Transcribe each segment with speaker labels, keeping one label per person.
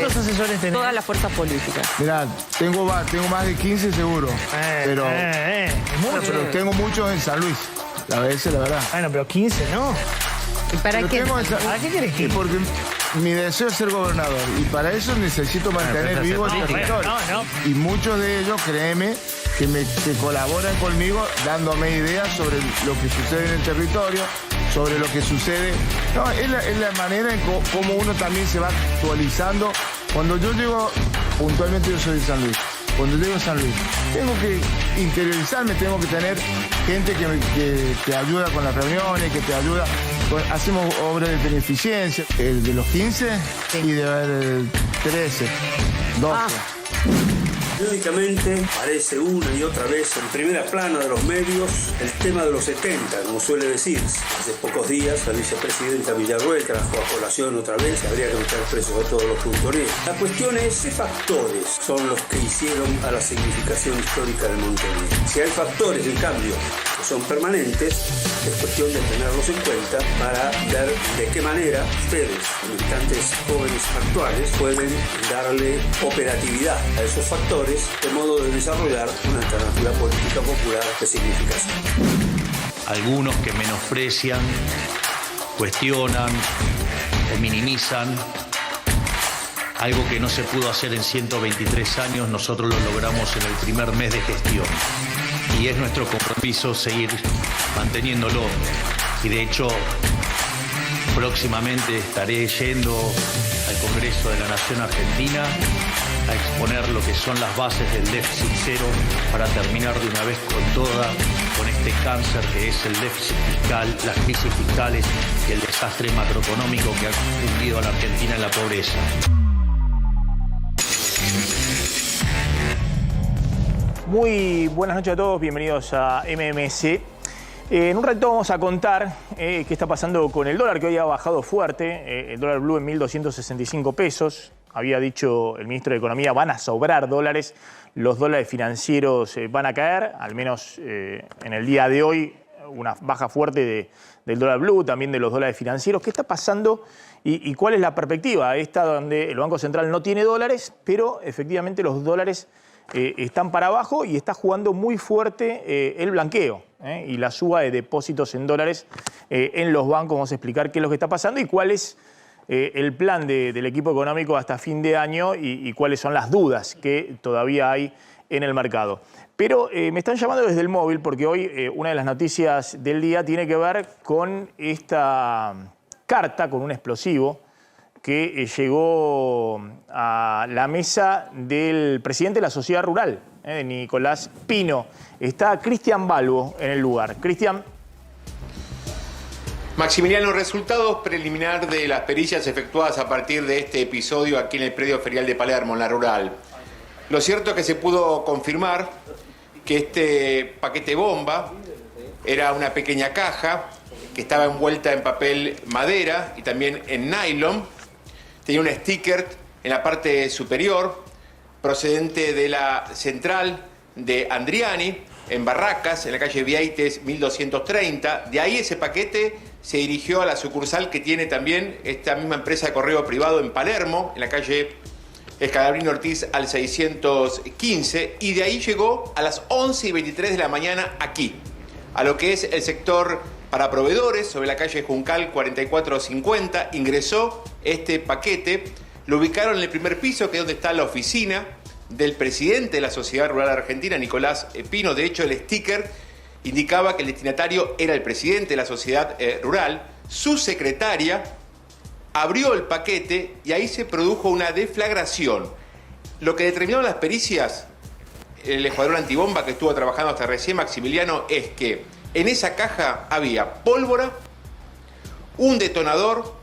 Speaker 1: ¿Cuántos asesores tenés?
Speaker 2: Todas las fuerzas políticas.
Speaker 3: Mirá, tengo más de 15 seguro. Pero,
Speaker 1: es mucho.
Speaker 3: pero tengo muchos en San Luis. La verdad.
Speaker 1: Bueno, pero 15, ¿no?
Speaker 2: ¿Y para
Speaker 3: Pero
Speaker 2: qué?
Speaker 1: ¿Para qué querés que?
Speaker 3: Porque mi deseo es ser gobernador. Y para eso necesito mantener vivo el territorio.
Speaker 1: No.
Speaker 3: Y muchos de ellos, créeme, que colaboran conmigo dándome ideas sobre lo que sucede en el territorio, sobre lo que sucede. No, es la manera en cómo uno también se va actualizando. Cuando yo llego, puntualmente yo soy de San Luis. Cuando llego a San Luis, tengo que interiorizarme, tengo que tener gente que te ayuda con las reuniones, que te ayuda. Hacemos obras de beneficencia, el de los 15 y de 13, 12.
Speaker 4: Periódicamente aparece una y otra vez en primera plana de los medios el tema de los 70, como suele decirse. Hace pocos días la vicepresidenta Villarruel trajo a colación otra vez que habría que meter presos a todos los puntoneros. La cuestión es qué factores son los que hicieron a la significación histórica de Montevideo. Si hay factores, en cambio, que son permanentes, es cuestión de tenerlos en cuenta para ver de qué manera ustedes, militantes jóvenes actuales, pueden darle operatividad a esos factores de modo de desarrollar una alternativa política popular de significación.
Speaker 5: Algunos que menosprecian, cuestionan o minimizan algo que no se pudo hacer en 123 años, nosotros lo logramos en el primer mes de gestión. Y es nuestro compromiso seguir manteniéndolo. Y de hecho, próximamente estaré yendo al Congreso de la Nación Argentina a exponer lo que son las bases del déficit cero para terminar de una vez con este cáncer que es el déficit fiscal, las crisis fiscales y el desastre macroeconómico que ha hundido a la Argentina en la pobreza.
Speaker 1: Muy buenas noches a todos, bienvenidos a MMC. En un rato vamos a contar qué está pasando con el dólar, que hoy ha bajado fuerte. El dólar blue en 1.265 pesos. Había dicho el ministro de Economía, van a sobrar dólares. Los dólares financieros van a caer, al menos en el día de hoy, una baja fuerte del dólar blue, también de los dólares financieros. ¿Qué está pasando y cuál es la perspectiva? Esta donde el Banco Central no tiene dólares, pero efectivamente los dólares están para abajo y está jugando muy fuerte el blanqueo y la suba de depósitos en dólares en los bancos. Vamos a explicar qué es lo que está pasando y cuál es el plan del equipo económico hasta fin de año y cuáles son las dudas que todavía hay en el mercado. Pero me están llamando desde el móvil porque hoy una de las noticias del día tiene que ver con esta carta, con un explosivo que llegó a la mesa del presidente de la Sociedad Rural, de Nicolás Pino. Está Cristian Balbo en el lugar. Cristian.
Speaker 6: Maximiliano, resultados preliminar de las pericias efectuadas a partir de este episodio aquí en el predio ferial de Palermo, en la Rural. Lo cierto es que se pudo confirmar que este paquete bomba era una pequeña caja que estaba envuelta en papel madera y también en nylon. Tenía un sticker en la parte superior procedente de la central de Andriani, en Barracas, en la calle Vieites 1230. De ahí ese paquete se dirigió a la sucursal que tiene también esta misma empresa de correo privado en Palermo, en la calle Escalabrino Ortiz al 615, y de ahí llegó a las 11:23 de la mañana aquí, a lo que es el sector para proveedores, sobre la calle Juncal 4450, ingresó este paquete, lo ubicaron en el primer piso, que es donde está la oficina del presidente de la Sociedad Rural Argentina, Nicolás Pino. De hecho, el sticker indicaba que el destinatario era el presidente de la Sociedad Rural. Su secretaria abrió el paquete y ahí se produjo una deflagración. Lo que determinaron las pericias, el escuadrón antibomba que estuvo trabajando hasta recién, Maximiliano, es que en esa caja había pólvora, un detonador,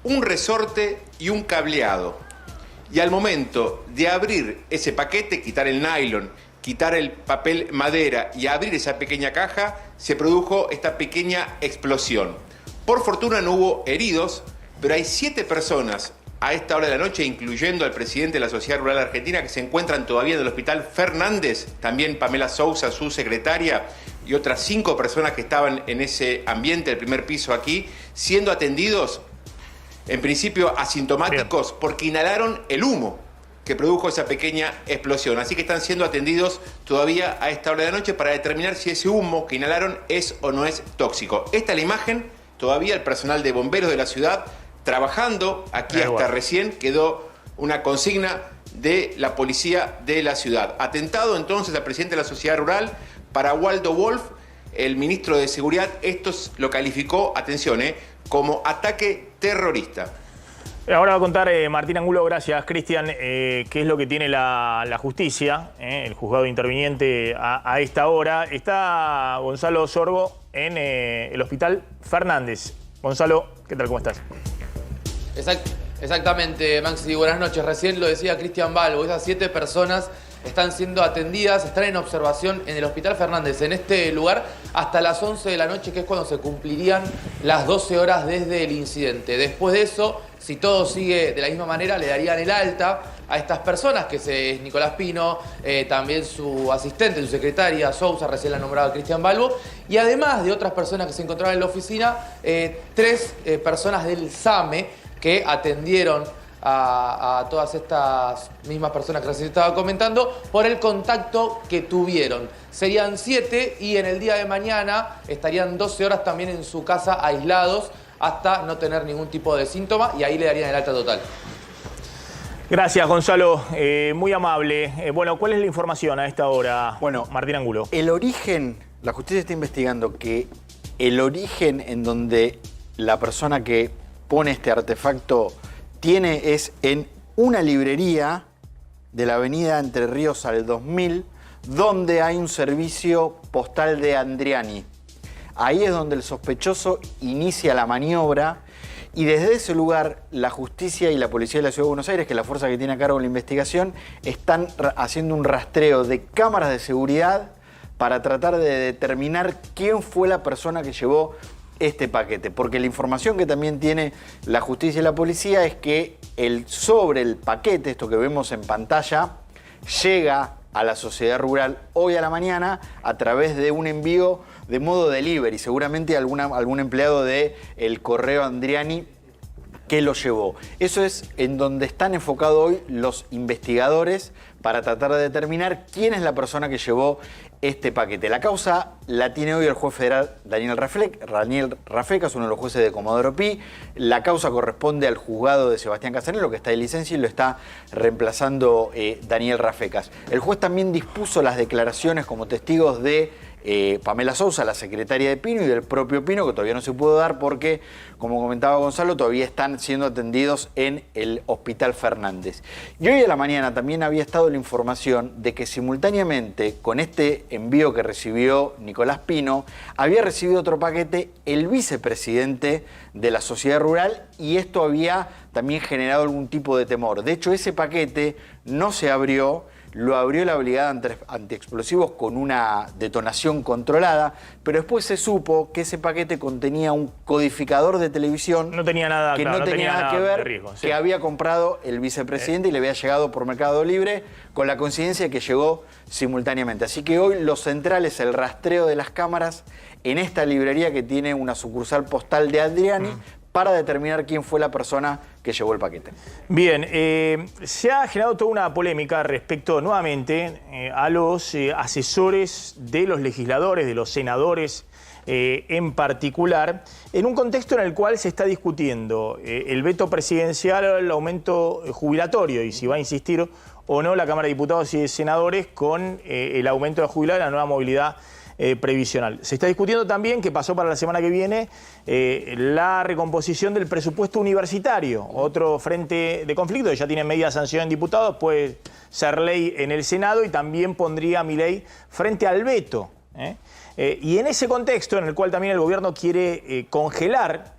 Speaker 6: un resorte y un cableado. Y al momento de abrir ese paquete, quitar el nylon, quitar el papel madera y abrir esa pequeña caja, se produjo esta pequeña explosión. Por fortuna no hubo heridos, pero hay 7 personas a esta hora de la noche, incluyendo al presidente de la Sociedad Rural Argentina, que se encuentran todavía en el Hospital Fernández, también Pamela Sousa, su secretaria, y otras 5 personas que estaban en ese ambiente del primer piso aquí, siendo atendidos en principio asintomáticos, porque inhalaron el humo que produjo esa pequeña explosión. Así que están siendo atendidos todavía a esta hora de la noche para determinar si ese humo que inhalaron es o no es tóxico. Esta es la imagen, todavía el personal de bomberos de la ciudad trabajando aquí hasta recién, quedó una consigna de la policía de la ciudad. Atentado entonces al presidente de la sociedad rural. Para Waldo Wolf, el ministro de Seguridad, esto lo calificó, atención, como ataque terrorista.
Speaker 1: Ahora va a contar Martín Angulo, gracias Cristian, qué es lo que tiene la justicia, el juzgado interviniente a esta hora. Está Gonzalo Sorgo en el Hospital Fernández. Gonzalo, ¿qué tal? ¿Cómo estás?
Speaker 7: Exactamente, Maxi, buenas noches. Recién lo decía Cristian Balbo, esas 7 personas están siendo atendidas, están en observación en el Hospital Fernández, en este lugar, hasta las 11 de la noche, que es cuando se cumplirían las 12 horas desde el incidente. Después de eso, si todo sigue de la misma manera, le darían el alta a estas personas, que es Nicolás Pino, también su asistente, su secretaria, Sousa, recién la nombraba Cristian Balbo, y además de otras personas que se encontraban en la oficina, 3 personas del SAME que atendieron a todas estas mismas personas que recién estaba comentando por el contacto que tuvieron. Serían 7 y en el día de mañana estarían 12 horas también en su casa aislados hasta no tener ningún tipo de síntoma y ahí le darían el alta total.
Speaker 1: Gracias, Gonzalo. Muy amable. Bueno, ¿cuál es la información a esta hora, Martín Angulo?
Speaker 8: El origen, la justicia está investigando que el origen en donde la persona que pone este artefacto es en una librería de la avenida Entre Ríos al 2000, donde hay un servicio postal de Andriani. Ahí es donde el sospechoso inicia la maniobra y desde ese lugar la justicia y la policía de la Ciudad de Buenos Aires, que es la fuerza que tiene a cargo la investigación, están haciendo un rastreo de cámaras de seguridad para tratar de determinar quién fue la persona que llevó este paquete, porque la información que también tiene la justicia y la policía es que sobre el paquete, esto que vemos en pantalla, llega a la sociedad rural hoy a la mañana a través de un envío de modo delivery, seguramente algún empleado del correo Andriani que lo llevó. Eso es en donde están enfocados hoy los investigadores para tratar de determinar quién es la persona que llevó este paquete. La causa la tiene hoy el juez federal Daniel Rafecas, uno de los jueces de Comodoro Pi. La causa corresponde al juzgado de Sebastián Casanelo, que está de licencia y lo está reemplazando Daniel Rafecas. El juez también dispuso las declaraciones como testigos de Pamela Sousa, la secretaria de Pino, y del propio Pino, que todavía no se pudo dar porque, como comentaba Gonzalo, todavía están siendo atendidos en el Hospital Fernández. Y hoy a la mañana también había estado la información de que simultáneamente con este envío que recibió Nicolás Pino, había recibido otro paquete el vicepresidente de la sociedad rural, y esto había también generado algún tipo de temor. De hecho, ese paquete no se abrió. Lo abrió la brigada antiexplosivos con una detonación controlada, pero después se supo que ese paquete contenía un codificador de televisión
Speaker 1: no tenía nada,
Speaker 8: que no tenía nada que ver, riesgo, que había comprado el vicepresidente y le había llegado por Mercado Libre, con la coincidencia que llegó simultáneamente. Así que hoy lo central es el rastreo de las cámaras en esta librería que tiene una sucursal postal de Andriani, para determinar quién fue la persona que llevó el paquete.
Speaker 1: Bien, se ha generado toda una polémica respecto nuevamente a los asesores de los legisladores, de los senadores en particular, en un contexto en el cual se está discutiendo el veto presidencial al el aumento jubilatorio y si va a insistir o no la Cámara de Diputados y de Senadores con el aumento de jubilar y la nueva movilidad previsional. Se está discutiendo también, que pasó para la semana que viene, la recomposición del presupuesto universitario, otro frente de conflicto que ya tiene media sanción en diputados, puede ser ley en el Senado y también pondría mi ley frente al veto. Y en ese contexto en el cual también el gobierno quiere congelar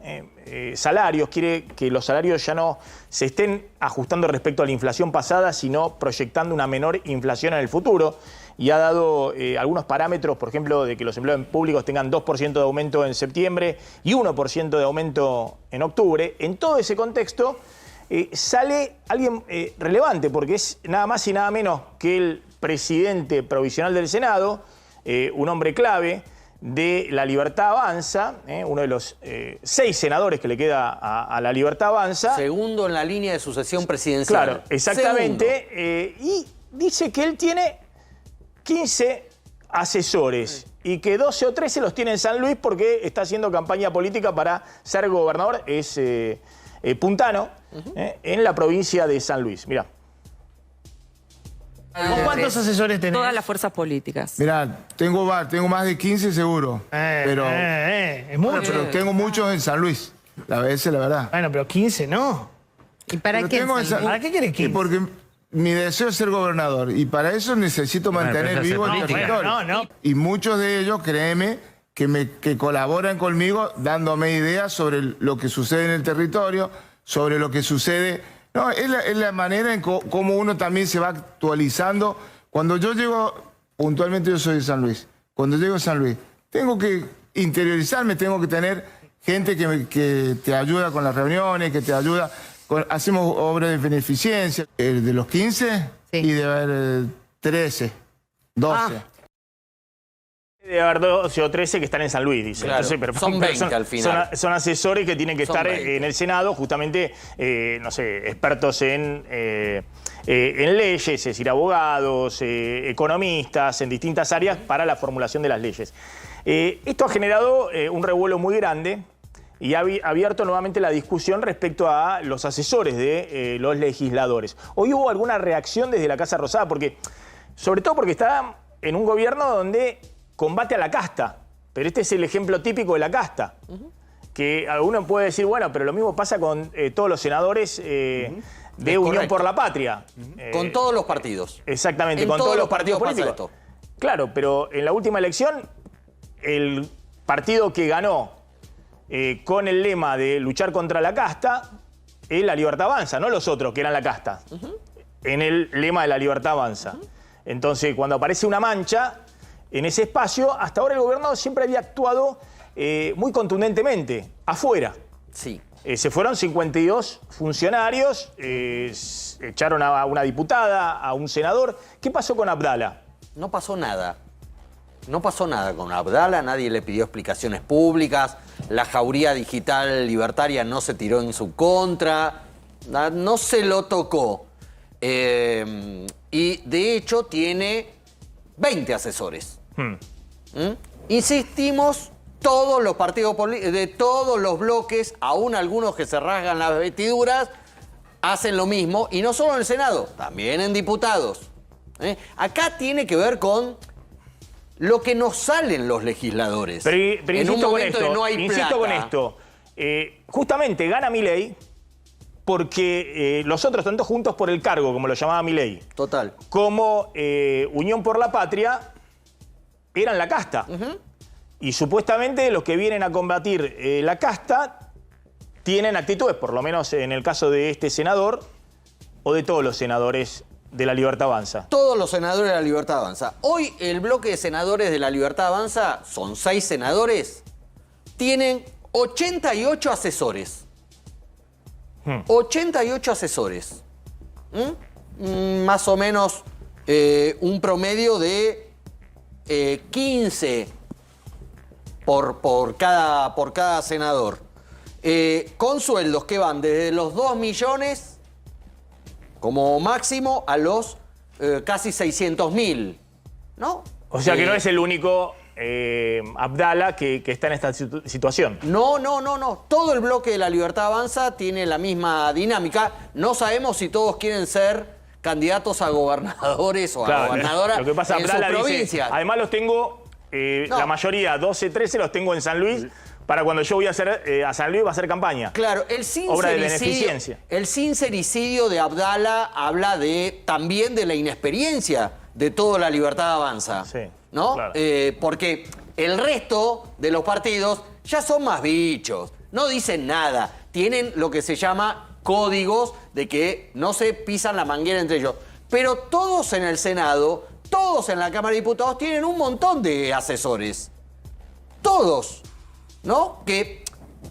Speaker 1: salarios, quiere que los salarios ya no se estén ajustando respecto a la inflación pasada, sino proyectando una menor inflación en el futuro, y ha dado algunos parámetros, por ejemplo, de que los empleados públicos tengan 2% de aumento en septiembre y 1% de aumento en octubre. En todo ese contexto sale alguien relevante, porque es nada más y nada menos que el presidente provisional del Senado, un hombre clave, de La Libertad Avanza, uno de los 6 senadores que le queda a La Libertad Avanza.
Speaker 9: Segundo en la línea de sucesión presidencial.
Speaker 1: Claro, exactamente. Y dice que él tiene 15 asesores y que 12 o 13 los tiene en San Luis porque está haciendo campaña política para ser gobernador. Es puntano, en la provincia de San Luis. Mirá.
Speaker 2: ¿Vos
Speaker 10: cuántos asesores tenés?
Speaker 2: Todas las fuerzas políticas.
Speaker 3: Mirá, tengo más de 15 seguro. Pero,
Speaker 10: es mucho.
Speaker 3: pero tengo muchos en San Luis. A veces, la verdad.
Speaker 10: Bueno, pero 15 no.
Speaker 2: ¿Y para
Speaker 3: Pero
Speaker 2: qué?
Speaker 3: tengo en San-
Speaker 10: ¿Para qué querés 15?
Speaker 3: Porque mi deseo es ser gobernador y para eso necesito mantener vivo el territorio.
Speaker 10: no.
Speaker 3: Y muchos de ellos, créeme, que colaboran conmigo dándome ideas sobre lo que sucede en el territorio, sobre lo que sucede. No, es la manera en cómo uno también se va actualizando. Cuando yo llego, puntualmente yo soy de San Luis, cuando llego a San Luis, tengo que interiorizarme, tengo que tener gente que te ayuda con las reuniones, que te ayuda. Hacemos obras de beneficencia. De los 15
Speaker 2: Sí.
Speaker 3: y de haber 13, 12.
Speaker 1: Debe haber 12 o 13 que están en San Luis, dice.
Speaker 9: Claro, son 20 al final.
Speaker 1: Son asesores que tienen que
Speaker 9: Son
Speaker 1: estar
Speaker 9: 20.
Speaker 1: en el Senado, justamente, no sé, expertos en leyes, es decir, abogados, economistas, en distintas áreas para la formulación de las leyes. Esto ha generado un revuelo muy grande y ha abierto nuevamente la discusión respecto a los asesores de los legisladores. Hoy hubo alguna reacción desde la Casa Rosada, sobre todo porque está en un gobierno donde combate a la casta, pero este es el ejemplo típico de la casta, que alguno puede decir, bueno, pero lo mismo pasa con todos los senadores de Unión
Speaker 9: correcto.
Speaker 1: por la Patria.
Speaker 9: Con todos los partidos.
Speaker 1: Exactamente,
Speaker 9: En
Speaker 1: con todos los partidos
Speaker 9: pasa
Speaker 1: políticos.
Speaker 9: esto.
Speaker 1: Claro, pero en la última elección, el partido que ganó con el lema de luchar contra la casta es La Libertad Avanza, no los otros que eran la casta. En el lema de La Libertad Avanza. Entonces, cuando aparece una mancha en ese espacio, hasta ahora el gobierno siempre había actuado muy contundentemente, afuera.
Speaker 9: Sí.
Speaker 1: Se fueron 52 funcionarios, echaron a una diputada, a un senador. ¿Qué pasó con Abdala?
Speaker 9: No pasó nada. No pasó nada con Abdala, nadie le pidió explicaciones públicas, la jauría digital libertaria no se tiró en su contra, no se lo tocó. Y de hecho tiene 20 asesores. Insistimos, todos los partidos de todos los bloques, aún algunos que se rasgan las vestiduras, hacen lo mismo, y no solo en el Senado, también en diputados. Acá tiene que ver con lo que nos salen los legisladores.
Speaker 1: Pero
Speaker 9: en
Speaker 1: insisto
Speaker 9: un
Speaker 1: con
Speaker 9: momento
Speaker 1: esto,
Speaker 9: que no hay plata.
Speaker 1: con esto. Justamente gana Milei porque los otros, tanto Juntos por el Cargo, como lo llamaba Milei,
Speaker 9: Total.
Speaker 1: como Unión por la Patria, eran la casta. Y supuestamente los que vienen a combatir la casta tienen actitudes, por lo menos en el caso de este senador o de todos los senadores de La Libertad Avanza.
Speaker 9: Todos los senadores de La Libertad Avanza. Hoy el bloque de senadores de La Libertad Avanza, son 6 senadores, tienen 88 asesores. 88 asesores. Más o menos un promedio de 15 por cada senador. Con sueldos que van desde los 2 millones como máximo a los casi 600.000, ¿no?
Speaker 1: O sea que no es el único Abdala que está en esta situación.
Speaker 9: No. Todo el bloque de La Libertad Avanza tiene la misma dinámica. No sabemos si todos quieren ser candidatos a gobernadores o a gobernadoras
Speaker 1: lo que pasa,
Speaker 9: en sus
Speaker 1: Abdala dice,
Speaker 9: provincias.
Speaker 1: además los tengo, la mayoría, 12, 13, los tengo en San Luis. Para cuando yo voy a hacer a San Luis va a hacer campaña.
Speaker 9: Claro,
Speaker 1: Obra de beneficencia.
Speaker 9: el sincericidio de Abdala habla también de la inexperiencia de toda La Libertad Avanza.
Speaker 1: Sí,
Speaker 9: ¿no?
Speaker 1: claro.
Speaker 9: Porque el resto de los partidos ya son más bichos, no dicen nada, tienen lo que se llama códigos de que no se pisan la manguera entre ellos. Pero todos en el Senado, todos en la Cámara de Diputados tienen un montón de asesores. Todos. ¿No? Que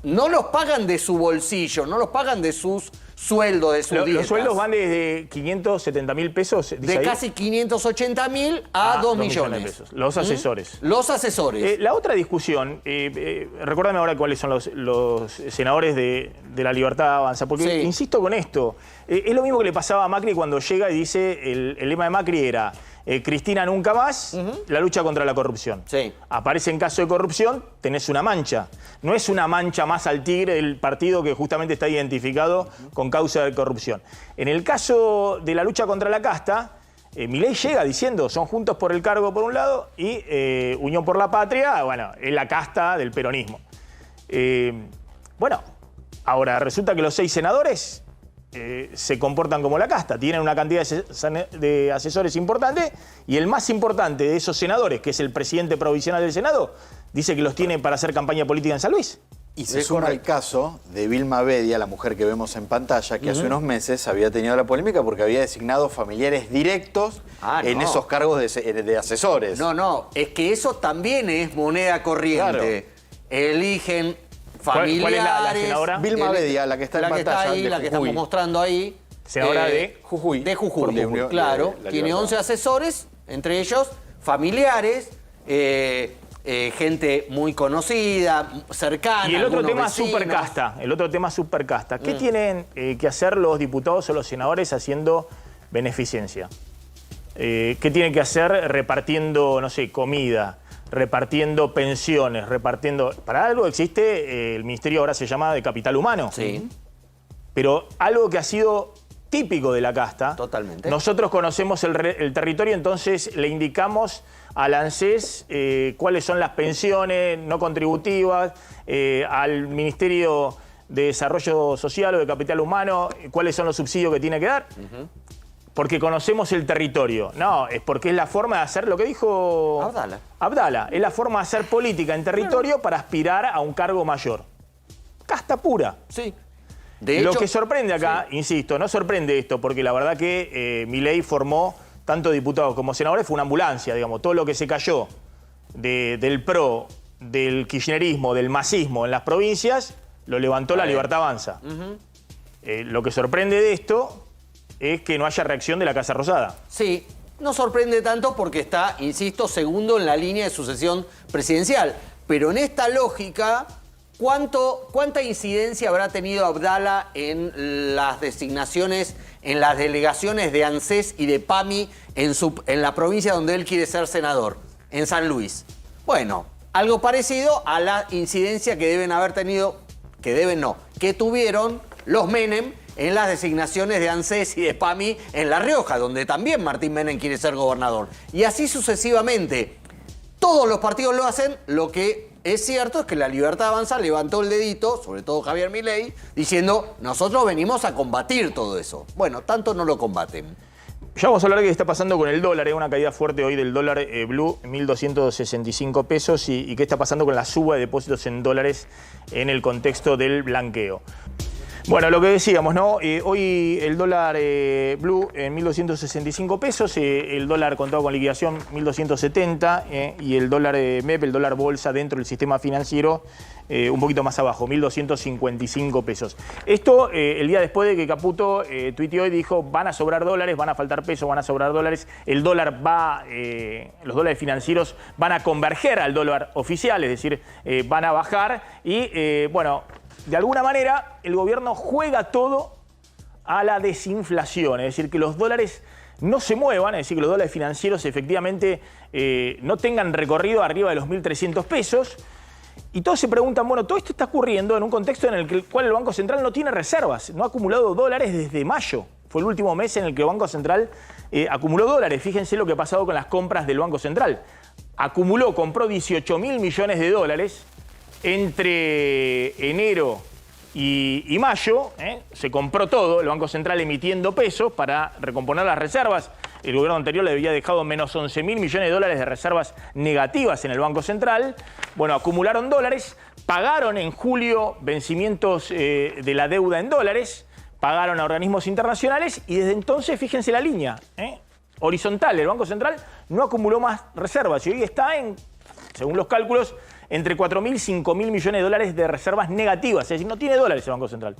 Speaker 9: no los pagan de su bolsillo, no los pagan de sus sueldo de sus dietas.
Speaker 1: Los sueldos van desde 570.000 pesos.
Speaker 9: De
Speaker 1: ahí,
Speaker 9: casi 580.000 a 2 millones.
Speaker 1: de pesos. Los asesores.
Speaker 9: Los asesores.
Speaker 1: La otra discusión, recuérdame ahora cuáles son los senadores de la Libertad Avanza, porque
Speaker 9: Sí.
Speaker 1: insisto con esto, es lo mismo que le pasaba a Macri cuando llega y dice, el lema de Macri era, Cristina nunca más, la lucha contra la corrupción.
Speaker 9: Sí.
Speaker 1: Aparece en caso de corrupción, tenés una mancha. No es una mancha más al tigre del partido que justamente está identificado con causa de corrupción. En el caso de la lucha contra la casta, Milei llega diciendo, son Juntos por el Cargo por un lado y Unión por la Patria, bueno, es la casta del peronismo. Bueno, ahora resulta que los 6 senadores se comportan como la casta, tienen una cantidad de asesores importante y el más importante de esos senadores, que es el presidente provisional del Senado, dice que los tiene para hacer campaña política en San Luis.
Speaker 8: Y se suma el caso de Vilma Bedia, la mujer que vemos en pantalla, que hace unos meses había tenido la polémica porque había designado familiares directos en esos cargos de asesores.
Speaker 9: No, es que eso también es moneda corriente.
Speaker 8: Claro.
Speaker 9: Eligen familiares.
Speaker 1: ¿Cuál es la senadora?
Speaker 8: Vilma Bedia, la que está en
Speaker 9: la que
Speaker 8: pantalla.
Speaker 9: está ahí,
Speaker 8: de
Speaker 9: la que
Speaker 8: Jujuy.
Speaker 9: estamos mostrando ahí.
Speaker 1: Senadora de
Speaker 8: Jujuy.
Speaker 9: De Jujuy,
Speaker 8: De Unión-
Speaker 9: claro.
Speaker 8: de la
Speaker 9: Tiene
Speaker 8: Libertad.
Speaker 9: 11 asesores, entre ellos familiares, gente muy conocida, cercana.
Speaker 1: Y el otro
Speaker 9: algunos
Speaker 1: tema
Speaker 9: vecinos.
Speaker 1: supercasta. ¿Qué tienen que hacer los diputados o los senadores haciendo beneficencia? ¿Qué tienen que hacer repartiendo, no sé, comida, repartiendo pensiones, repartiendo... Para algo existe, el ministerio ahora se llama de Capital Humano.
Speaker 9: Sí.
Speaker 1: Pero algo que ha sido típico de la casta.
Speaker 9: Totalmente.
Speaker 1: Nosotros conocemos el territorio, entonces le indicamos al ANSES cuáles son las pensiones no contributivas, al Ministerio de Desarrollo Social o de Capital Humano, cuáles son los subsidios que tiene que dar. Porque conocemos el territorio. No, es porque es la forma de hacer lo que dijo Abdala. Es la forma de hacer política en territorio para aspirar a un cargo mayor. Casta pura.
Speaker 9: Sí.
Speaker 1: Lo que sorprende acá, insisto, no sorprende esto, porque la verdad que Milei formó tanto diputados como senadores, fue una ambulancia, digamos. Todo lo que se cayó del PRO, del kirchnerismo, del masismo en las provincias, lo levantó la Libertad Avanza. Lo que sorprende de esto es que no haya reacción de la Casa Rosada.
Speaker 9: Sí, no sorprende tanto porque está, insisto, segundo en la línea de sucesión presidencial. Pero en esta lógica, ¿cuánta incidencia habrá tenido Abdala en las designaciones, en las delegaciones de ANSES y de PAMI en la provincia donde él quiere ser senador, en San Luis? Bueno, algo parecido a la incidencia que deben haber tenido, que tuvieron los Menem en las designaciones de ANSES y de PAMI en La Rioja, donde también Martín Menem quiere ser gobernador. Y así sucesivamente. Todos los partidos lo hacen. Lo que es cierto es que la Libertad Avanza levantó el dedito, sobre todo Javier Milei, diciendo, nosotros venimos a combatir todo eso. Bueno, tanto no lo combaten.
Speaker 1: Ya vamos a hablar de qué está pasando con el dólar. Hay una caída fuerte hoy del dólar blue, 1.265 pesos. Y qué está pasando con la suba de depósitos en dólares en el contexto del blanqueo. Bueno, lo que decíamos, ¿no? Hoy el dólar blue en 1.265 pesos, el dólar contado con liquidación 1.270 y el dólar MEP, el dólar bolsa dentro del sistema financiero, un poquito más abajo, 1.255 pesos. Esto el día después de que Caputo tuiteó y dijo, van a sobrar dólares, van a faltar pesos, van a sobrar dólares, el dólar va, los dólares financieros van a converger al dólar oficial, es decir, van a bajar y, bueno, de alguna manera, el gobierno juega todo a la desinflación, es decir, que los dólares no se muevan, es decir, que los dólares financieros efectivamente no tengan recorrido arriba de los 1.300 pesos. Y todos se preguntan, bueno, todo esto está ocurriendo en un contexto en el cual el Banco Central no tiene reservas, no ha acumulado dólares desde mayo. Fue el último mes en el que el Banco Central acumuló dólares. Fíjense lo que ha pasado con las compras del Banco Central. Compró 18.000 millones de dólares. Entre enero y mayo se compró todo, el Banco Central emitiendo pesos para recomponer las reservas. El gobierno anterior le había dejado menos 11.000 millones de dólares de reservas negativas en el Banco Central. Bueno, acumularon dólares, pagaron en julio vencimientos de la deuda en dólares, pagaron a organismos internacionales y desde entonces, fíjense la línea horizontal, el Banco Central no acumuló más reservas y hoy está en, según los cálculos, entre 4.000 y 5.000 millones de dólares de reservas negativas. Es decir, no tiene dólares el Banco Central.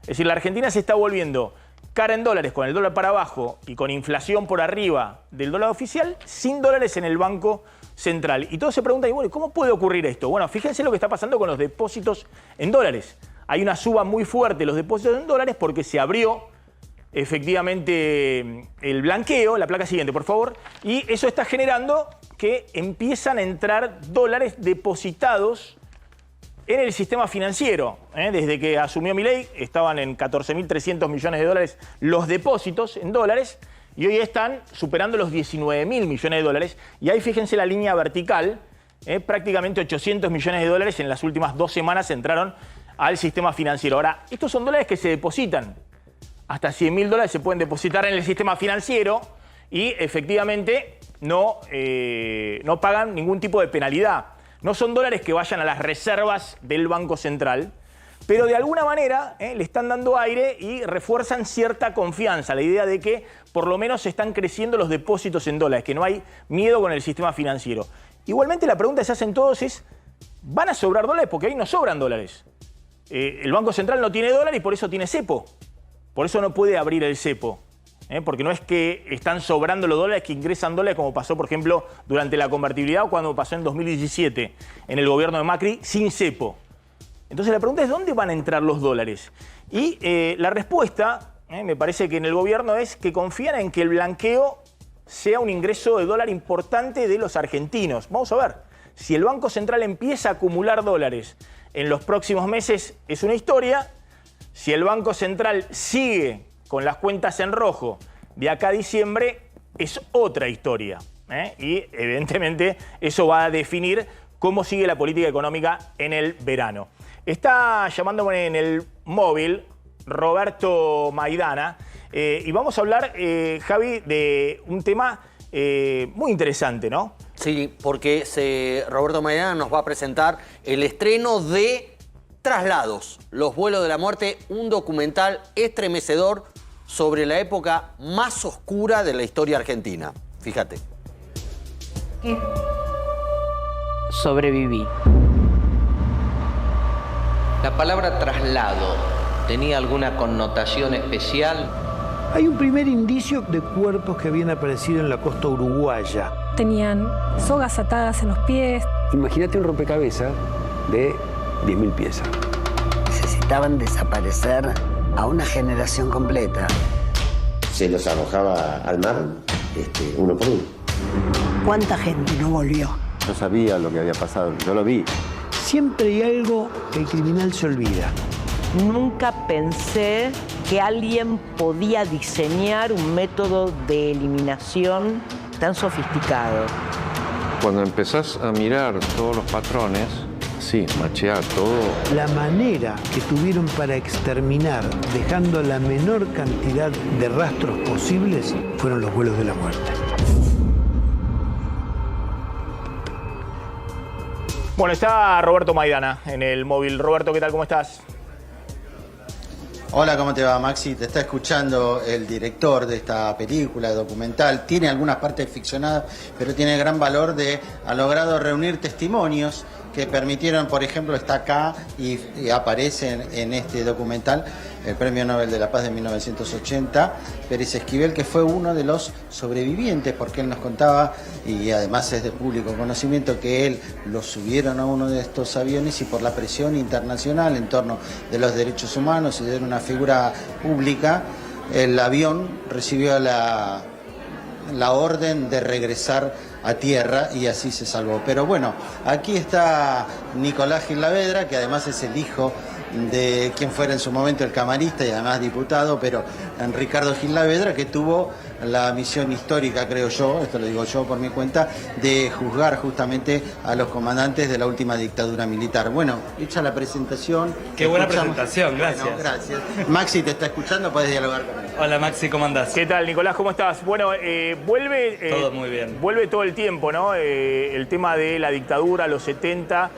Speaker 1: Es decir, la Argentina se está volviendo cara en dólares, con el dólar para abajo y con inflación por arriba del dólar oficial, sin dólares en el Banco Central. Y todos se preguntan, bueno, ¿cómo puede ocurrir esto? Bueno, fíjense lo que está pasando con los depósitos en dólares. Hay una suba muy fuerte de los depósitos en dólares porque se abrió efectivamente el blanqueo, la placa siguiente, por favor, y eso está generando que empiezan a entrar dólares depositados en el sistema financiero. Desde que asumió Milei estaban en 14.300 millones de dólares los depósitos en dólares y hoy están superando los 19.000 millones de dólares. Y ahí fíjense la línea vertical, prácticamente 800 millones de dólares en las últimas 2 semanas entraron al sistema financiero. Ahora, estos son dólares que se depositan. Hasta 100.000 dólares se pueden depositar en el sistema financiero y efectivamente no pagan ningún tipo de penalidad. No son dólares que vayan a las reservas del Banco Central, pero de alguna manera le están dando aire y refuerzan cierta confianza, la idea de que por lo menos están creciendo los depósitos en dólares, que no hay miedo con el sistema financiero. Igualmente la pregunta que se hacen todos es, ¿van a sobrar dólares? Porque ahí no sobran dólares. El Banco Central no tiene dólar y por eso tiene cepo. Por eso no puede abrir el cepo. Porque no es que están sobrando los dólares, que ingresan dólares, como pasó, por ejemplo, durante la convertibilidad o cuando pasó en 2017 en el gobierno de Macri, sin cepo. Entonces la pregunta es, ¿dónde van a entrar los dólares? Y la respuesta, me parece que en el gobierno es que confían en que el blanqueo sea un ingreso de dólar importante de los argentinos. Vamos a ver, si el Banco Central empieza a acumular dólares en los próximos meses, es una historia. Si el Banco Central sigue con las cuentas en rojo de acá a diciembre, es otra historia. Y evidentemente eso va a definir cómo sigue la política económica en el verano. Está llamándome en el móvil Roberto Maidana y vamos a hablar, Javi, de un tema muy interesante, ¿no?
Speaker 9: Sí, porque Roberto Maidana nos va a presentar el estreno de Traslados, los vuelos de la muerte, un documental estremecedor sobre la época más oscura de la historia argentina. Fíjate.
Speaker 11: Sobreviví. ¿La palabra traslado tenía alguna connotación especial?
Speaker 12: Hay un primer indicio de cuerpos que habían aparecido en la costa uruguaya.
Speaker 13: Tenían sogas atadas en los pies.
Speaker 14: Imagínate un rompecabezas de 10.000 piezas.
Speaker 15: Necesitaban desaparecer a una generación completa.
Speaker 16: Se los arrojaba al mar uno por uno.
Speaker 15: ¿Cuánta gente no volvió?
Speaker 14: Yo sabía lo que había pasado, yo lo vi.
Speaker 12: Siempre hay algo que el criminal se olvida.
Speaker 11: Nunca pensé que alguien podía diseñar un método de eliminación tan sofisticado.
Speaker 17: Cuando empezás a mirar todos los patrones, sí, machear todo.
Speaker 12: La manera que tuvieron para exterminar, dejando la menor cantidad de rastros posibles, fueron los vuelos de la muerte.
Speaker 1: Bueno, está Roberto Maidana en el móvil. Roberto, ¿qué tal? ¿Cómo estás?
Speaker 18: Hola, ¿cómo te va, Maxi? Te está escuchando el director de esta película documental. Tiene algunas partes ficcionadas, pero tiene gran valor ha logrado reunir testimonios que permitieron, por ejemplo, está acá y aparece en este documental el Premio Nobel de la Paz de 1980, Pérez Esquivel, que fue uno de los sobrevivientes, porque él nos contaba, y además es de público conocimiento, que él lo subieron a uno de estos aviones y por la presión internacional en torno de los derechos humanos y de una figura pública, el avión recibió la orden de regresar a tierra y así se salvó. Pero bueno, aquí está Nicolás Gilavedra, que además es el hijo de quien fuera en su momento el camarista y además diputado, pero Ricardo Gilavedra, que tuvo la misión histórica, creo yo, esto lo digo yo por mi cuenta, de juzgar justamente a los comandantes de la última dictadura militar. Bueno, hecha la presentación.
Speaker 19: Qué buena presentación, gracias.
Speaker 18: Bueno, gracias. Maxi te está escuchando, puedes dialogar con él.
Speaker 19: Hola Maxi, ¿cómo andás?
Speaker 1: ¿Qué tal, Nicolás? ¿Cómo estás? Bueno, vuelve...
Speaker 19: todo muy bien.
Speaker 1: Vuelve todo el tiempo, ¿no? El tema de la dictadura, los 70...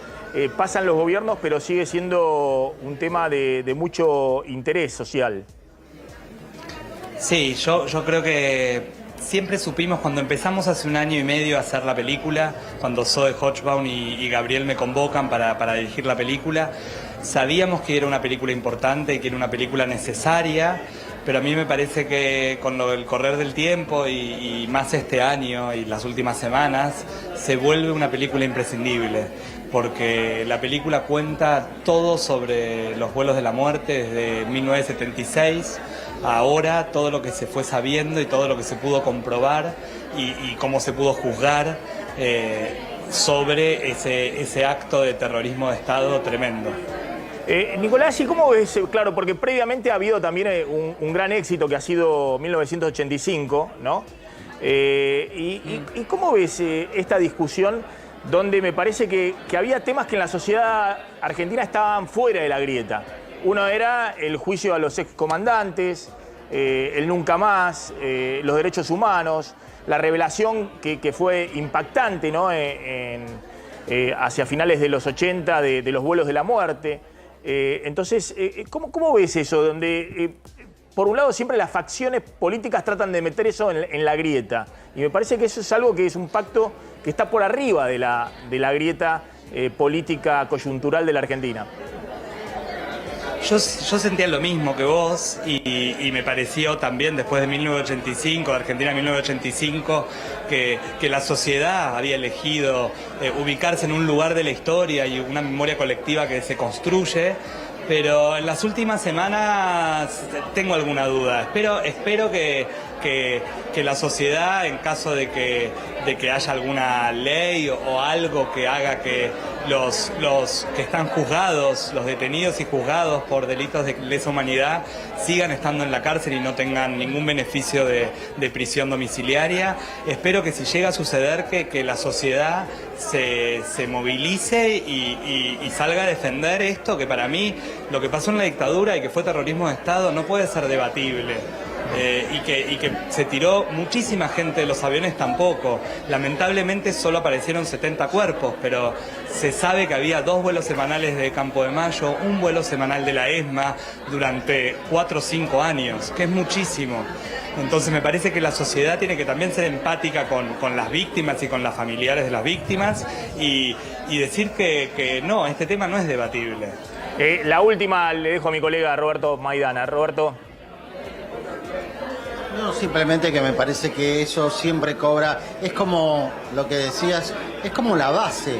Speaker 1: pasan los gobiernos, pero sigue siendo un tema de mucho interés social.
Speaker 19: Sí, yo creo que siempre supimos, cuando empezamos hace 1 año y medio a hacer la película, cuando Zoe Hochbaum y Gabriel me convocan para dirigir la película, Sabíamos que era una película importante y que era una película necesaria, pero a mí me parece que con el correr del tiempo y más este año y las últimas semanas, se vuelve una película imprescindible, porque la película cuenta todo sobre los vuelos de la muerte desde 1976, ahora todo lo que se fue sabiendo y todo lo que se pudo comprobar y cómo se pudo juzgar sobre ese acto de terrorismo de Estado tremendo.
Speaker 1: Nicolás, ¿y cómo ves? Claro, porque previamente ha habido también un gran éxito que ha sido 1985, ¿no? ¿Y cómo ves esta discusión donde me parece que había temas que en la sociedad argentina estaban fuera de la grieta? Uno era el juicio a los excomandantes, el nunca más, los derechos humanos, la revelación que fue impactante, ¿no? Hacia finales de los 80 de los vuelos de la muerte. Entonces, ¿cómo ves eso? Donde, por un lado, siempre las facciones políticas tratan de meter eso en la grieta. Y me parece que eso es algo que es un pacto que está por arriba de la grieta política coyuntural de la Argentina.
Speaker 19: Yo sentía lo mismo que vos y me pareció también después de 1985, de Argentina 1985, que la sociedad había elegido ubicarse en un lugar de la historia y una memoria colectiva que se construye. Pero en las últimas semanas tengo alguna duda. Espero que la sociedad, en caso de que haya alguna ley o algo que haga que los que están juzgados, los detenidos y juzgados por delitos de lesa humanidad, sigan estando en la cárcel y no tengan ningún beneficio de prisión domiciliaria. Espero que si llega a suceder que la sociedad se movilice y salga a defender esto, que para mí lo que pasó en la dictadura y que fue terrorismo de Estado no puede ser debatible. Y que se tiró muchísima gente de los aviones tampoco. Lamentablemente solo aparecieron 70 cuerpos, pero se sabe que había 2 vuelos semanales de Campo de Mayo, un vuelo semanal de la ESMA durante 4 o 5 años, que es muchísimo. Entonces me parece que la sociedad tiene que también ser empática con las víctimas y con las familiares de las víctimas y decir que no, este tema no es debatible.
Speaker 1: La última le dejo a mi colega Roberto Maidana. Roberto.
Speaker 18: No, simplemente que me parece que eso siempre cobra, es como lo que decías, es como la base,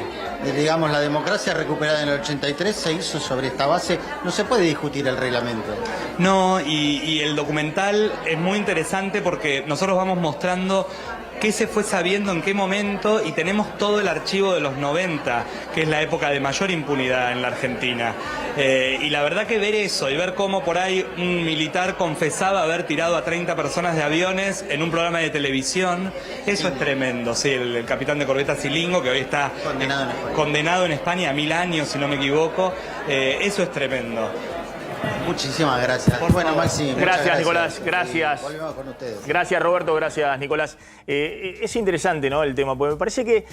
Speaker 18: digamos, la democracia recuperada en el 83 se hizo sobre esta base, no se puede discutir el reglamento.
Speaker 19: No, y el documental es muy interesante porque nosotros vamos mostrando qué se fue sabiendo en qué momento y tenemos todo el archivo de los 90, que es la época de mayor impunidad en la Argentina. Y la verdad que ver eso y ver cómo por ahí un militar confesaba haber tirado a 30 personas de aviones en un programa de televisión, eso es tremendo. Sí, el capitán de corbeta Silingo, que hoy está condenado en España a 1000 años, si no me equivoco, eso es tremendo.
Speaker 18: Muchísimas gracias. Bueno, Maxi.
Speaker 1: Gracias, Nicolás. Gracias.
Speaker 18: Volvemos con ustedes.
Speaker 1: Gracias, Roberto. Gracias, Nicolás. Es interesante, ¿no?, el tema, porque me parece que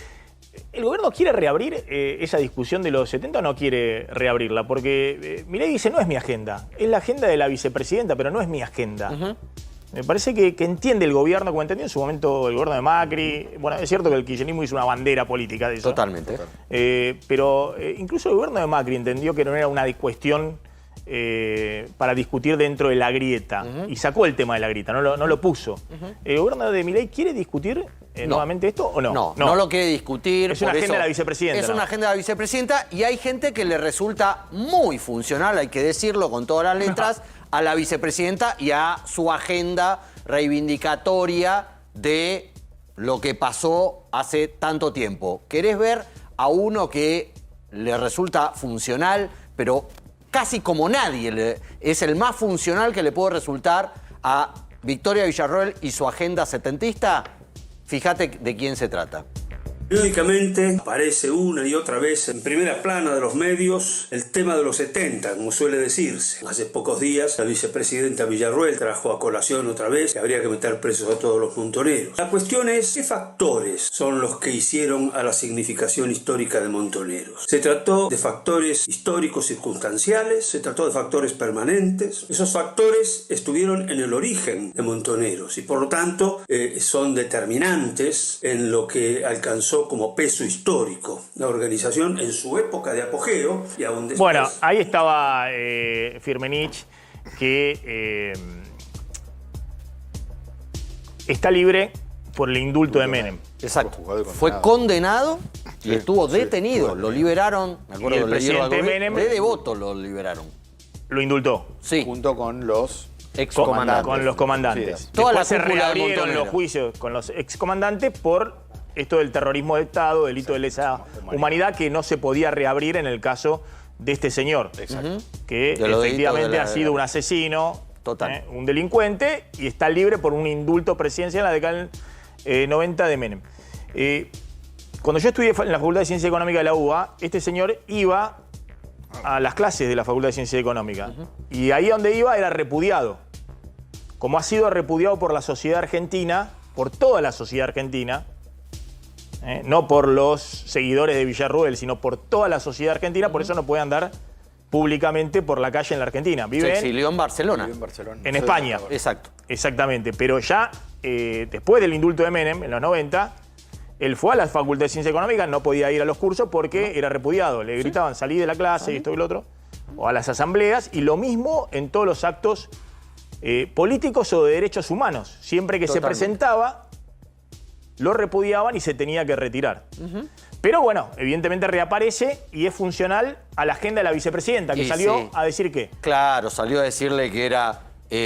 Speaker 1: el gobierno quiere reabrir esa discusión de los 70 o no quiere reabrirla, porque Milei dice no es mi agenda, es la agenda de la vicepresidenta, pero no es mi agenda. Me parece que entiende el gobierno, como entendió en su momento el gobierno de Macri. Bueno, es cierto que el kirchnerismo hizo una bandera política de eso.
Speaker 9: Totalmente.
Speaker 1: Pero incluso el gobierno de Macri entendió que no era una cuestión para discutir dentro de la grieta y sacó el tema de la grieta, no lo puso. ¿El gobierno de Milei quiere discutir nuevamente esto o no?
Speaker 9: No lo quiere discutir.
Speaker 1: Es una agenda de la vicepresidenta.
Speaker 9: Es una agenda de la vicepresidenta y hay gente que le resulta muy funcional, hay que decirlo con todas las letras, a la vicepresidenta y a su agenda reivindicatoria de lo que pasó hace tanto tiempo. ¿Querés ver a uno que le resulta funcional, pero casi como nadie, es el más funcional que le puede resultar a Victoria Villarroel y su agenda setentista? Fíjate de quién se trata.
Speaker 4: Periódicamente aparece una y otra vez en primera plana de los medios el tema de los 70, como suele decirse. Hace pocos días la vicepresidenta Villarroel trajo a colación otra vez que habría que meter presos a todos los montoneros. La cuestión es, ¿qué factores son los que hicieron a la significación histórica de Montoneros? ¿Se trató de factores históricos circunstanciales? ¿Se trató de factores permanentes? Esos factores estuvieron en el origen de Montoneros y por lo tanto son determinantes en lo que alcanzó alzó como peso histórico. La organización en su época de apogeo y aún después...
Speaker 1: Bueno, ahí estaba Firmenich, que está libre por el indulto de Menem.
Speaker 9: Exacto. Fue condenado y estuvo detenido. Lo liberaron, me acuerdo,
Speaker 1: Y el presidente Menem
Speaker 9: de devoto lo liberaron.
Speaker 1: Lo indultó.
Speaker 9: Sí.
Speaker 8: Junto con los
Speaker 9: excomandantes.
Speaker 1: Con los comandantes.
Speaker 9: Sí. Toda la
Speaker 1: Después se
Speaker 9: cúpula de
Speaker 1: reabrieron
Speaker 9: Montonera.
Speaker 1: los juicios con los excomandantes por esto del terrorismo de Estado, delito de lesa humanidad, que no se podía reabrir en el caso de este señor.
Speaker 8: Exacto.
Speaker 1: Que
Speaker 9: De los
Speaker 1: efectivamente
Speaker 9: delitos
Speaker 1: ha sido un asesino,
Speaker 9: Total.
Speaker 1: un delincuente, y está libre por un indulto presidencial en la década del 90 de Menem. Cuando yo estudié en la Facultad de Ciencia Económica de la UBA, este señor iba a las clases de la Facultad de Ciencia Económica. Y ahí donde iba era repudiado. Como ha sido repudiado por la sociedad argentina, por toda la sociedad argentina, no por los seguidores de Villarruel, sino por toda la sociedad argentina, por eso no puede andar públicamente por la calle en la Argentina. Vive
Speaker 9: Se exilió en Barcelona.
Speaker 1: en España.
Speaker 9: Exacto.
Speaker 1: Exactamente, pero ya después del indulto de Menem, en los 90, él fue a la Facultad de Ciencia Económica, no podía ir a los cursos porque era repudiado. Le gritaban, salí de la clase y esto y lo otro, o a las asambleas, y lo mismo en todos los actos políticos o de derechos humanos. Siempre que se presentaba, lo repudiaban y se tenía que retirar. Pero bueno, evidentemente reaparece y es funcional a la agenda de la vicepresidenta, que salió a decir qué.
Speaker 9: Claro, salió a decirle que era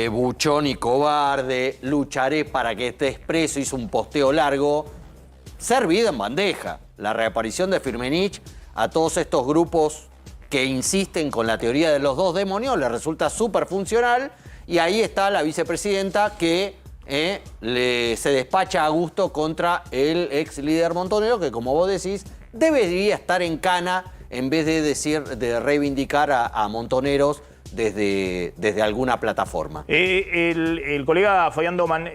Speaker 9: buchón y cobarde, lucharé para que estés preso, hizo un posteo largo. Servido en bandeja. La reaparición de Firmenich a todos estos grupos que insisten con la teoría de los dos demonios le resulta súper funcional, y ahí está la vicepresidenta que se despacha a gusto contra el ex líder Montonero, que como vos decís, debería estar en cana en vez de reivindicar a montoneros desde alguna plataforma.
Speaker 1: El colega Fabián Doman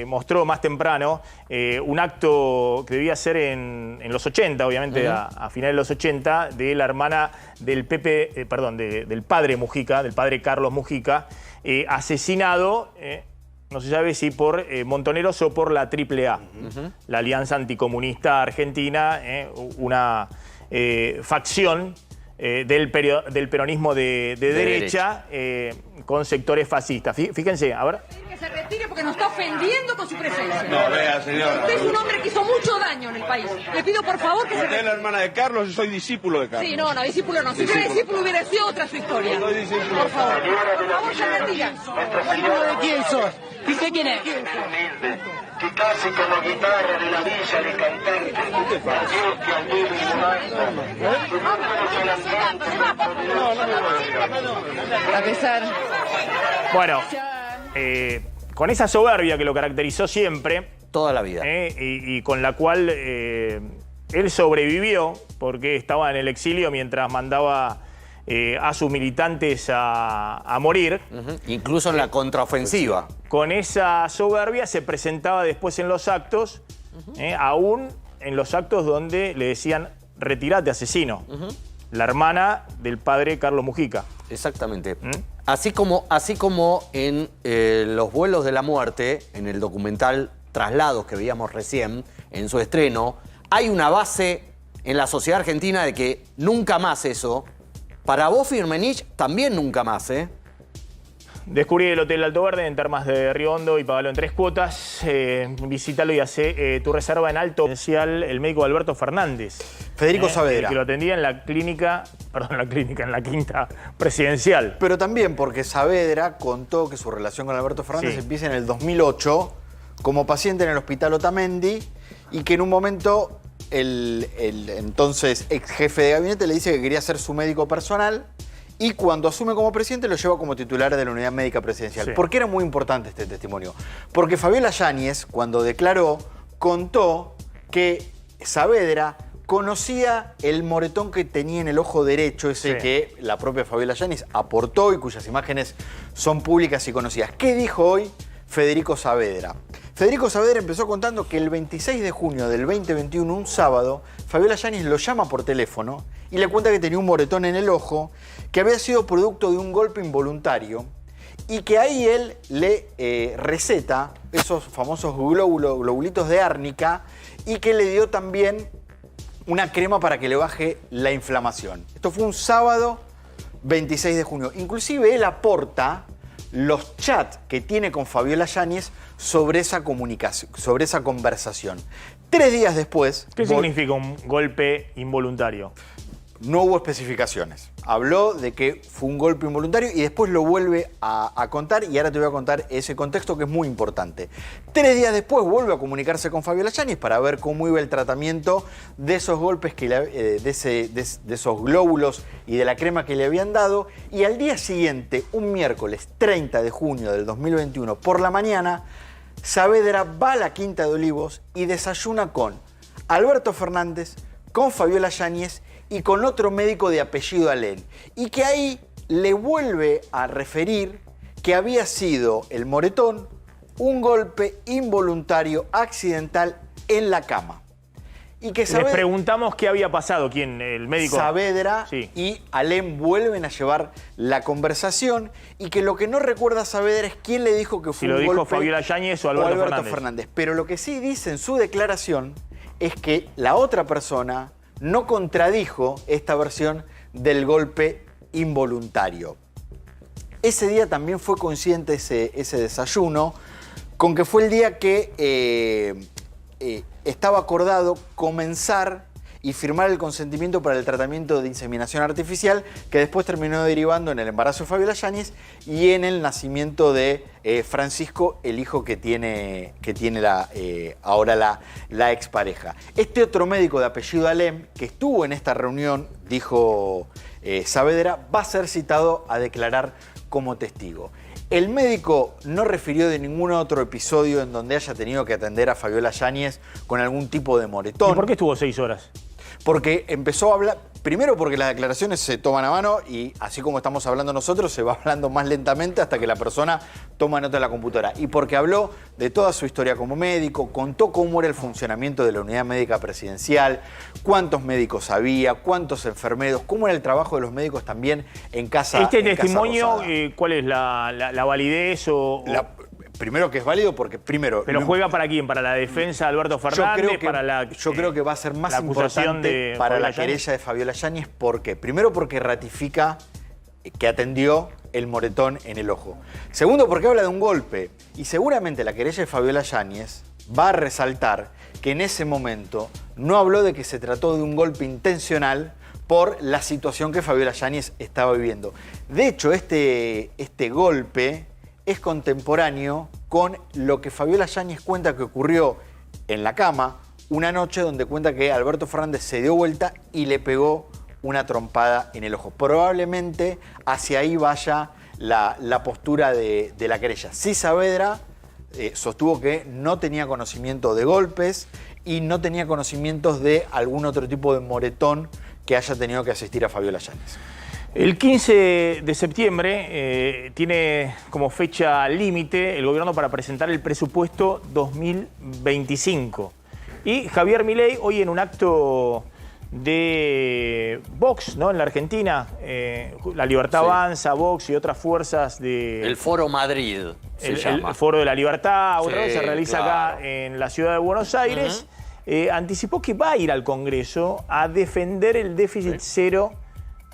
Speaker 1: mostró más temprano un acto que debía ser en los 80, obviamente a finales de los 80, de la hermana del del padre Mujica, del padre Carlos Mujica, asesinado, no se sabe si por montoneros o por la AAA, la Alianza Anticomunista Argentina, una facción del peronismo de derecha con sectores fascistas. Fíjense, a ver.
Speaker 20: Que se retire porque nos está ofendiendo con su presencia.
Speaker 21: No, vea, señora.
Speaker 20: Usted es un hombre que hizo mucho daño en el país. Le pido por favor que se
Speaker 21: Usted
Speaker 20: retire.
Speaker 21: es la hermana de Carlos, yo soy discípulo de Carlos.
Speaker 20: Sí, no, discípulo no. Si fuera discípulo hubiera sido otra su historia.
Speaker 21: No soy discípulo.
Speaker 20: Por favor se retira.
Speaker 21: ¿Discípulo de quién sos?
Speaker 20: ¿Usted quién es?
Speaker 21: Humilde, que casi como guitarra de la villa de cantar.
Speaker 20: ¿Qué te pasa? A pesar.
Speaker 1: Bueno, con esa soberbia que lo caracterizó siempre.
Speaker 9: Toda la vida.
Speaker 1: Y con la cual él sobrevivió, porque estaba en el exilio mientras mandaba a sus militantes a morir.
Speaker 9: Incluso en la contraofensiva.
Speaker 1: Con esa soberbia se presentaba después en los actos, aún en los actos donde le decían, retirate, asesino. La hermana del padre Carlos Mujica.
Speaker 9: Exactamente. Así como en Los vuelos de la muerte, en el documental Traslados que veíamos recién, en su estreno, hay una base en la sociedad argentina de que nunca más eso. Para vos, Firmenich, también nunca más,
Speaker 1: Descubrí el Hotel Alto Verde en Termas de Río Hondo y pagalo en 3 cuotas. Visítalo y hace tu reserva en alto potencial. El médico Alberto Fernández.
Speaker 8: Federico Saavedra.
Speaker 1: Que lo atendía en la clínica, en la quinta presidencial.
Speaker 8: Pero también porque Saavedra contó que su relación con Alberto Fernández empieza en el 2008 como paciente en el Hospital Otamendi, y que en un momento el entonces ex jefe de gabinete le dice que quería ser su médico personal, y cuando asume como presidente lo lleva como titular de la Unidad Médica Presidencial. ¿Por qué era muy importante este testimonio? Porque Fabiola Yáñez, cuando declaró, contó que Saavedra conocía el moretón que tenía en el ojo derecho, ese que la propia Fabiola Yáñez aportó y cuyas imágenes son públicas y conocidas. ¿Qué dijo hoy Federico Saavedra? Federico Saavedra empezó contando que el 26 de junio del 2021, un sábado, Fabiola Yáñez lo llama por teléfono y le cuenta que tenía un moretón en el ojo, que había sido producto de un golpe involuntario, y que ahí él le receta esos famosos globulitos de árnica, y que le dio también una crema para que le baje la inflamación. Esto fue un sábado 26 de junio. Inclusive él aporta los chats que tiene con Fabiola Yáñez sobre esa comunicación, sobre esa conversación. 3 días después...
Speaker 1: ¿Qué significa un golpe involuntario?
Speaker 8: No hubo especificaciones. Habló de que fue un golpe involuntario y después lo vuelve a contar, y ahora te voy a contar ese contexto que es muy importante. 3 días después vuelve a comunicarse con Fabiola Yáñez para ver cómo iba el tratamiento de esos golpes, de esos glóbulos y de la crema que le habían dado. Y al día siguiente, un miércoles 30 de junio del 2021, por la mañana, Saavedra va a la Quinta de Olivos y desayuna con Alberto Fernández, con Fabiola Yáñez y con otro médico de apellido Alén. Y que ahí le vuelve a referir que había sido el moretón un golpe involuntario, accidental, en la cama. Y que
Speaker 1: Les preguntamos qué había pasado, ¿quién? El médico.
Speaker 8: Saavedra y Alén vuelven a llevar la conversación, y que lo que no recuerda Saavedra es quién le dijo que fue
Speaker 1: si
Speaker 8: un
Speaker 1: lo
Speaker 8: golpe.
Speaker 1: dijo Fabiola Yáñez o Alberto
Speaker 8: Fernández. Pero lo que sí dice en su declaración es que la otra persona no contradijo esta versión del golpe involuntario. Ese día también fue coincidente ese desayuno con que fue el día que estaba acordado comenzar y firmar el consentimiento para el tratamiento de inseminación artificial, que después terminó derivando en el embarazo de Fabiola Yáñez y en el nacimiento de Francisco, el hijo que tiene ahora la expareja. Este otro médico de apellido Alem, que estuvo en esta reunión, dijo Saavedra, va a ser citado a declarar como testigo. El médico no refirió de ningún otro episodio en donde haya tenido que atender a Fabiola Yáñez con algún tipo de moretón.
Speaker 1: ¿Y por qué estuvo 6 horas?
Speaker 8: Porque empezó a hablar, primero porque las declaraciones se toman a mano y así como estamos hablando nosotros, se va hablando más lentamente hasta que la persona toma nota de la computadora. Y porque habló de toda su historia como médico, contó cómo era el funcionamiento de la unidad médica presidencial, cuántos médicos había, cuántos enfermeros, cómo era el trabajo de los médicos también en casa.
Speaker 1: ¿Este testimonio, cuál es la validez o...?
Speaker 8: Primero que es válido porque primero...
Speaker 1: ¿Pero juega para quién? ¿Para la defensa de Alberto Fernández?
Speaker 8: Yo creo que va a ser más importante para la querella de Fabiola Yáñez. ¿Por qué? Primero porque ratifica que atendió el moretón en el ojo. Segundo porque habla de un golpe. Y seguramente la querella de Fabiola Yáñez va a resaltar que en ese momento no habló de que se trató de un golpe intencional por la situación que Fabiola Yáñez estaba viviendo. De hecho, este golpe es contemporáneo con lo que Fabiola Yáñez cuenta que ocurrió en la cama una noche, donde cuenta que Alberto Fernández se dio vuelta y le pegó una trompada en el ojo. Probablemente hacia ahí vaya la postura de la querella. Sí, Saavedra sostuvo que no tenía conocimiento de golpes y no tenía conocimientos de algún otro tipo de moretón que haya tenido que asistir a Fabiola Yáñez.
Speaker 1: El 15 de septiembre tiene como fecha límite el gobierno para presentar el presupuesto 2025. Y Javier Milei, hoy en un acto de Vox, ¿no?, en la Argentina, La Libertad Avanza, Vox y otras fuerzas de...
Speaker 9: El Foro Madrid se llama.
Speaker 1: El Foro de la Libertad, se realiza acá en la ciudad de Buenos Aires. Anticipó que va a ir al Congreso a defender el déficit cero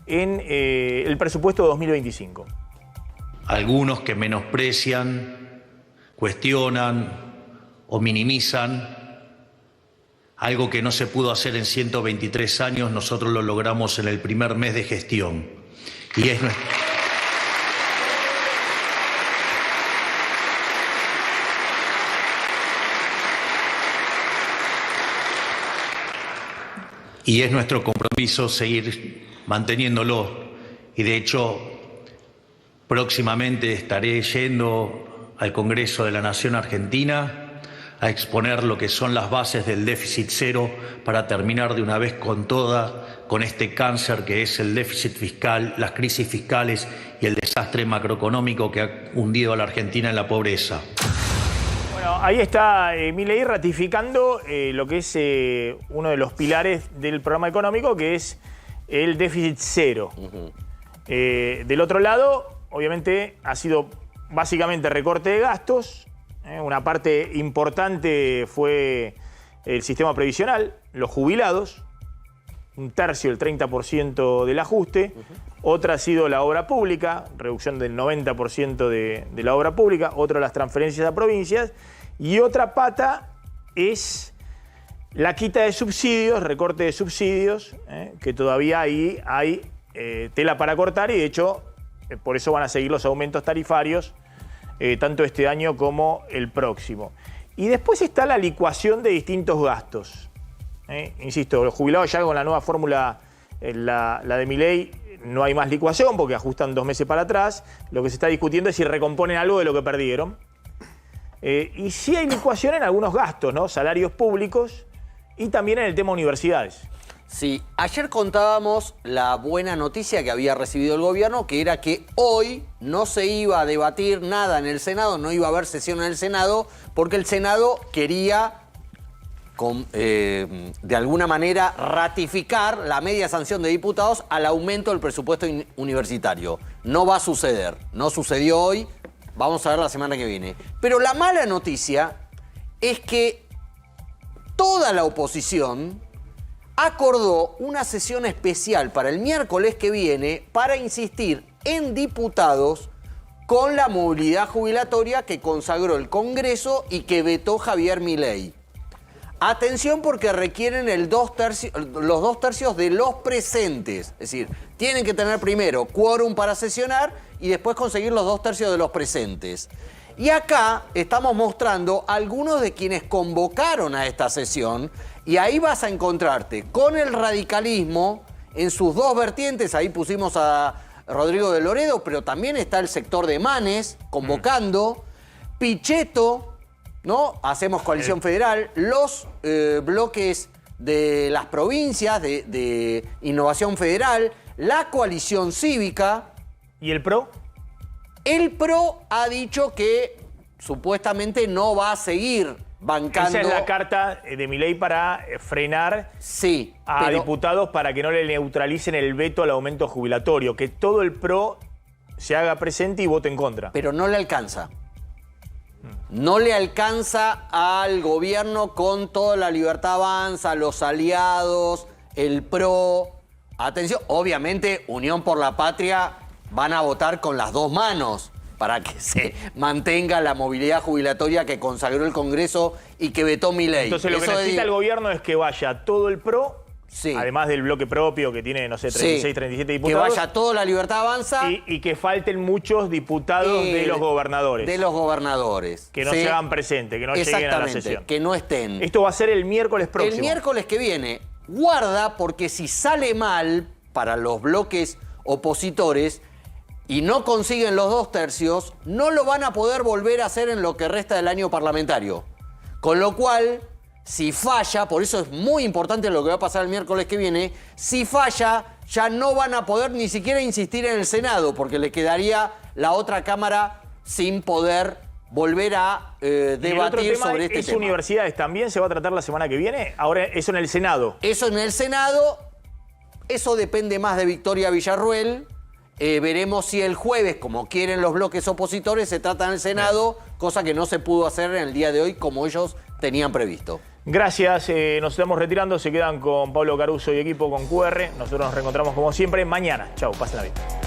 Speaker 1: en el presupuesto 2025.
Speaker 5: Algunos que menosprecian, cuestionan o minimizan algo que no se pudo hacer en 123 años, nosotros lo logramos en el primer mes de gestión. Y es nuestro compromiso seguir manteniéndolo, y de hecho próximamente estaré yendo al Congreso de la Nación Argentina a exponer lo que son las bases del déficit cero para terminar de una vez con este cáncer que es el déficit fiscal, las crisis fiscales y el desastre macroeconómico que ha hundido a la Argentina en la pobreza.
Speaker 1: Bueno, ahí está Milei ratificando lo que es uno de los pilares del programa económico, que es el déficit cero. Del otro lado, obviamente, ha sido básicamente recorte de gastos. Una parte importante fue el sistema previsional, los jubilados, un tercio, el 30% del ajuste. Otra ha sido la obra pública, reducción del 90% de la obra pública. Otra las transferencias a provincias. Y otra pata es la quita de subsidios, recorte de subsidios, que todavía ahí hay tela para cortar y de hecho por eso van a seguir los aumentos tarifarios tanto este año como el próximo. Y después está la licuación de distintos gastos. Insisto, los jubilados ya con la nueva fórmula, la de Milei, no hay más licuación porque ajustan 2 meses para atrás. Lo que se está discutiendo es si recomponen algo de lo que perdieron. Y sí hay licuación en algunos gastos, ¿no? Salarios públicos y también en el tema universidades.
Speaker 9: Sí, ayer contábamos la buena noticia que había recibido el gobierno, que era que hoy no se iba a debatir nada en el Senado, no iba a haber sesión en el Senado, porque el Senado quería, de alguna manera, ratificar la media sanción de diputados al aumento del presupuesto universitario. No va a suceder, no sucedió hoy, vamos a ver la semana que viene. Pero la mala noticia es que toda la oposición acordó una sesión especial para el miércoles que viene para insistir en diputados con la movilidad jubilatoria que consagró el Congreso y que vetó Javier Milei. Atención porque requieren los 2 tercios de los presentes. Es decir, tienen que tener primero quórum para sesionar y después conseguir los 2 tercios de los presentes. Y acá estamos mostrando algunos de quienes convocaron a esta sesión y ahí vas a encontrarte con el radicalismo en sus 2 vertientes. Ahí pusimos a Rodrigo de Loredo, pero también está el sector de Manes convocando, Pichetto, ¿no? Hacemos Coalición Federal, los bloques de las provincias, de Innovación Federal, la Coalición Cívica.
Speaker 1: ¿Y el PRO?
Speaker 9: El PRO ha dicho que supuestamente no va a seguir bancando.
Speaker 1: Esa es la carta de Milei para frenar a diputados para que no le neutralicen el veto al aumento jubilatorio, que todo el PRO se haga presente y vote en contra.
Speaker 9: Pero no le alcanza. No le alcanza al gobierno con toda la Libertad Avanza, los aliados, el PRO. Atención, obviamente Unión por la Patria van a votar con las 2 manos para que se mantenga la movilidad jubilatoria que consagró el Congreso y que vetó Milei.
Speaker 1: Entonces lo que necesita el gobierno es que vaya todo el PRO, además del bloque propio que tiene, no sé, 36, 37 diputados.
Speaker 9: Que vaya toda la Libertad Avanza.
Speaker 1: Y que falten muchos diputados de los gobernadores.
Speaker 9: De los gobernadores.
Speaker 1: Que no se hagan presentes, que no lleguen a la sesión.
Speaker 9: Que no estén.
Speaker 1: Esto va a ser el miércoles próximo.
Speaker 9: El miércoles que viene. Guarda, porque si sale mal para los bloques opositores y no consiguen los 2 tercios, no lo van a poder volver a hacer en lo que resta del año parlamentario. Con lo cual, si falla, por eso es muy importante lo que va a pasar el miércoles que viene, si falla, ya no van a poder ni siquiera insistir en el Senado, porque le quedaría la otra Cámara sin poder volver a debatir sobre este tema.
Speaker 1: ¿Universidades también se va a tratar la semana que viene? Ahora, eso en el Senado.
Speaker 9: Eso en el Senado, eso depende más de Victoria Villarruel. Veremos si el jueves, como quieren los bloques opositores, se trata en el Senado, cosa que no se pudo hacer en el día de hoy como ellos tenían previsto.
Speaker 1: Gracias, nos estamos retirando, se quedan con Pablo Caruso y equipo con QR. Nosotros nos reencontramos como siempre mañana. Chau, pásenla bien.